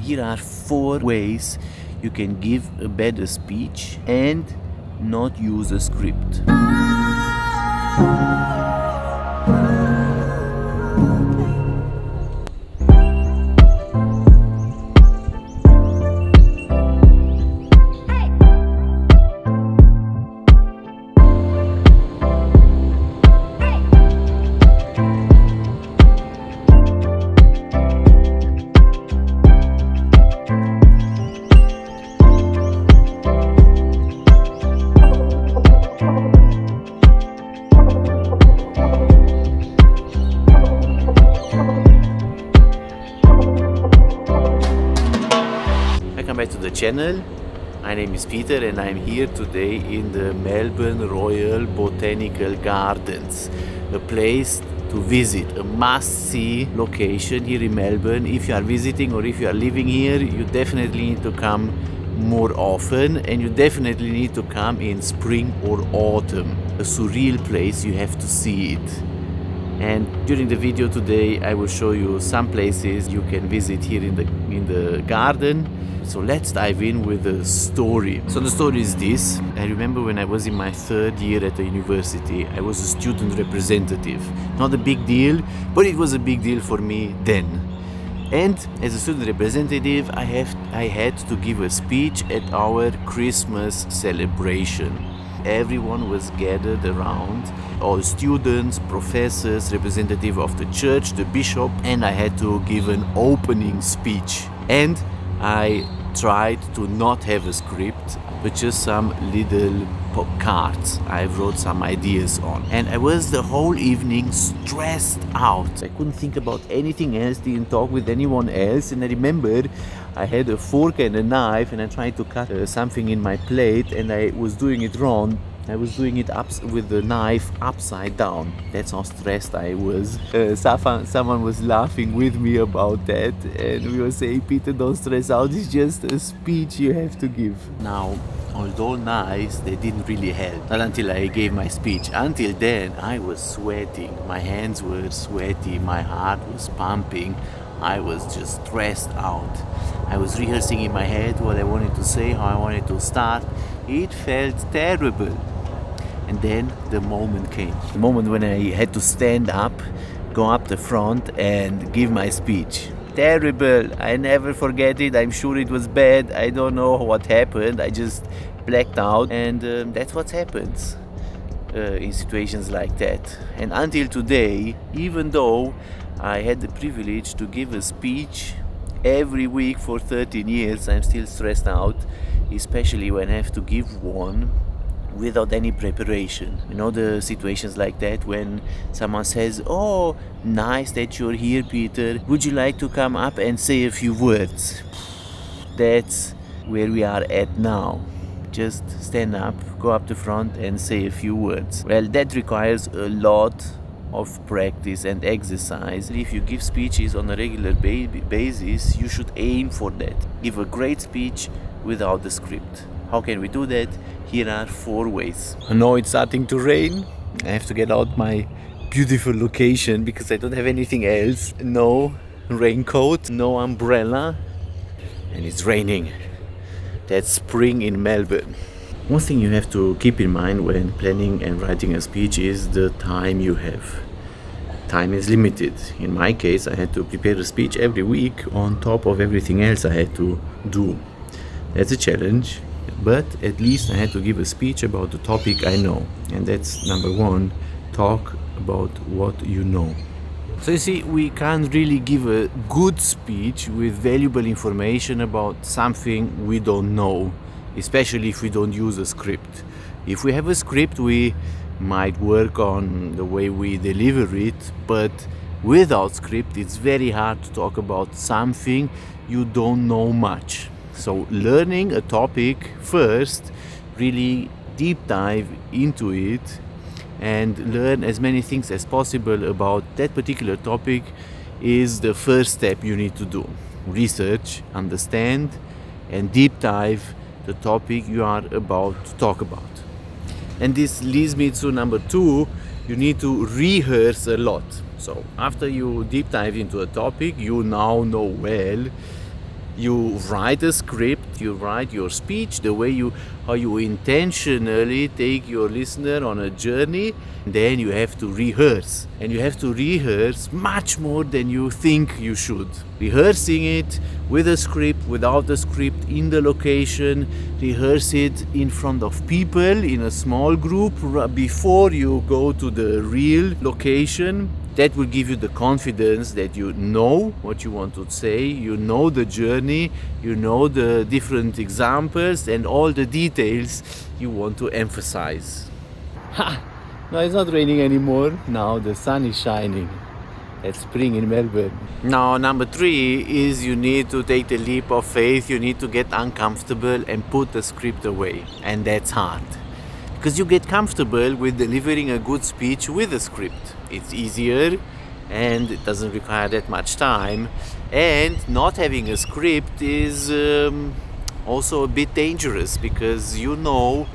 Here are 4 ways you can give a better speech and not use a script. Welcome back to the channel. My name is Peter and I'm here today in the Melbourne Royal Botanical Gardens, a place to visit, a must-see location here in Melbourne. If you are visiting or if you are living here, you definitely need to come more often, and you definitely need to come in spring or autumn. A surreal place, you have to see it. And during the video today I will show you some places you can visit here in the garden. So let's dive in with the story. So the story is this. I remember when I was in my 3rd year at the university, I was a student representative. Not a big deal, but it was a big deal for me then. And as a student representative, I had to give a speech at our Christmas celebration. Everyone was gathered around, all students, professors, representative of the church, the bishop, and I had to give an opening speech. And I tried to not have a script, but just some little cards I wrote some ideas on. And I was the whole evening stressed out. I couldn't think about anything else, didn't talk with anyone else. And I remember I had a fork and a knife and I tried to cut something in my plate and I was doing it wrong. I was doing it with the knife upside down. That's how stressed I was. Someone was laughing with me about that, and we were saying, Peter, don't stress out, it's just a speech you have to give. Now, although nice, they didn't really help. Not until I gave my speech. Until then, I was sweating. My hands were sweaty, my heart was pumping. I was just stressed out. I was rehearsing in my head what I wanted to say, how I wanted to start. It felt terrible. And then the moment came. The moment when I had to stand up, go up the front and give my speech. Terrible. I never forget it. I'm sure it was bad. I don't know what happened. I just blacked out. And that's what happens in situations like that. And until today, even though I had the privilege to give a speech every week for 13 years, I'm still stressed out, especially when I have to give one without any preparation. You know, the situations like that when someone says, oh, nice that you're here, Peter. Would you like to come up and say a few words? That's where we are at now. Just stand up, go up the front and say a few words. Well, that requires a lot of practice and exercise. If you give speeches on a regular basis, you should aim for that. Give a great speech without the script. How can we do that? Here are 4 ways. Now it's starting to rain. I have to get out my beautiful location because I don't have anything else. No raincoat, no umbrella, and it's raining. That's spring in Melbourne. One thing you have to keep in mind when planning and writing a speech is the time you have. Time is limited. In my case, I had to prepare a speech every week on top of everything else I had to do. That's a challenge, but at least I had to give a speech about the topic I know. And that's number 1, talk about what you know. So you see, we can't really give a good speech with valuable information about something we don't know, especially if we don't use a script. If we have a script, we might work on the way we deliver it, but without script, it's very hard to talk about something you don't know much. So learning a topic first, really deep dive into it and learn as many things as possible about that particular topic is the first step you need to do. Research, understand, and deep dive the topic you are about to talk about. And this leads me to number 2, you need to rehearse a lot. So after you deep dive into a topic you now know well, You write a script, you write your speech, how you intentionally take your listener on a journey. Then you have to rehearse. And you have to rehearse much more than you think you should. Rehearsing it with a script, without a script, in the location. Rehearse it in front of people in a small group before you go to the real location. That will give you the confidence that you know what you want to say, you know the journey, you know the different examples and all the details you want to emphasize. Ha! No, it's not raining anymore. Now the sun is shining. It's spring in Melbourne. Now, number 3 is you need to take the leap of faith. You need to get uncomfortable and put the script away. And that's hard. Because you get comfortable with delivering a good speech with a script. It's easier and it doesn't require that much time. And not having a script is also a bit dangerous because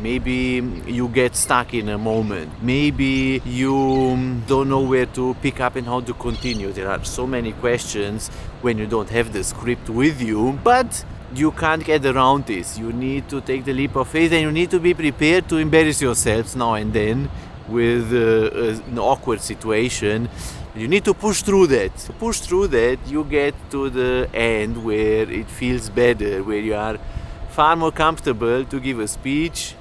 maybe you get stuck in a moment. Maybe you don't know where to pick up and how to continue. There are so many questions when you don't have the script with you, but you can't get around this. You need to take the leap of faith and you need to be prepared to embarrass yourselves now and then with an awkward situation. You need to push through that. To push through that, you get to the end where it feels better, where you are far more comfortable to give a speech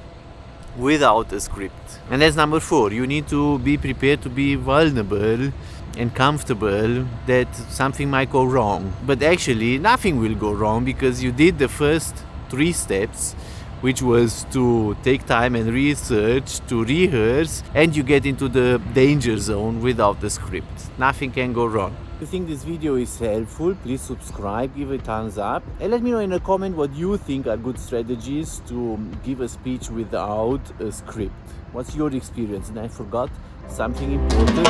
without a script. And that's number 4. You need to be prepared to be vulnerable and comfortable that something might go wrong. But actually, nothing will go wrong because you did the first 3 steps, which was to take time and research, to rehearse, and you get into the danger zone without the script. Nothing can go wrong. If you think this video is helpful, please subscribe, give it a thumbs up, and let me know in a comment what you think are good strategies to give a speech without a script. What's your experience? And I forgot something important.